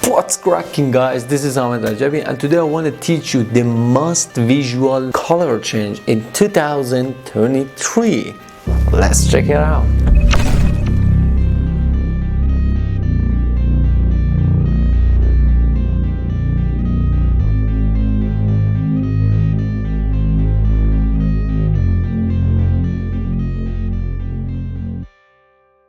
What's cracking, guys? This is Rajabi, and today I want to teach you the most visual color change in 2023. Let's check it out.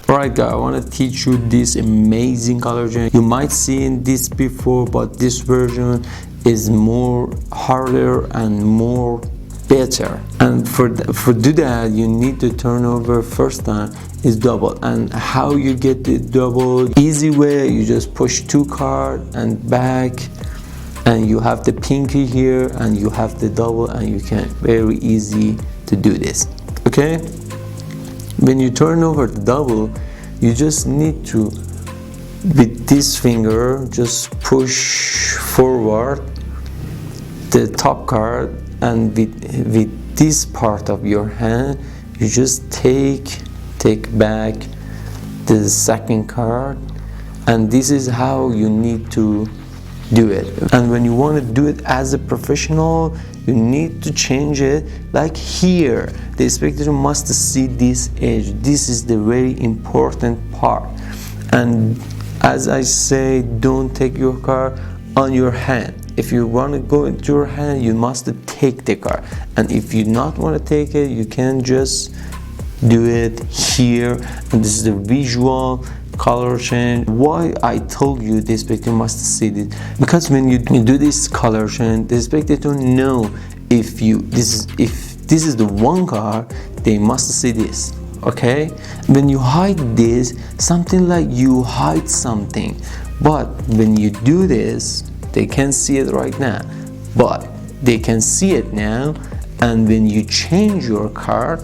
Alright guys, I want to teach you this amazing color change. You might seen this before, but this version is more harder and more better. And for do that, you need to turn over first time is double. And how you get the double? Easy way, you just push 2 cards and back, and you have the pinky here, and you have the double, and you can very easy to do this. Okay. When you turn over the double, you just need to, with this finger, just push forward the top card, and with this part of your hand, you just take back the second card, and this is how you need to do it. And when you want to do it as a professional, you need to change it like here. The spectator must see this edge. This is the very important part. And as I say, don't take your card on your hand. If you want to go into your hand, you must take the card. And if you not want to take it, you can just do it here. And this is the visual color change. Why I told you the spectator must see this? Because when you do this color change, the spectator know if this is the one card, they must see this. Okay, when you hide this, something like you hide something, but when you do this, they can't see it right now, but they can see it now. And when you change your card,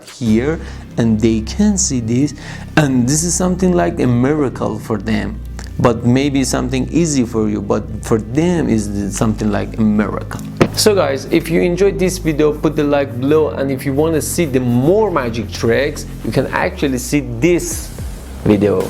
here, and they can see this, and this is something like a miracle for them, but maybe something easy for you, but for them is something like a miracle. So guys, if you enjoyed this video, put the like below, and if you want to see the more magic tricks, you can actually see this video.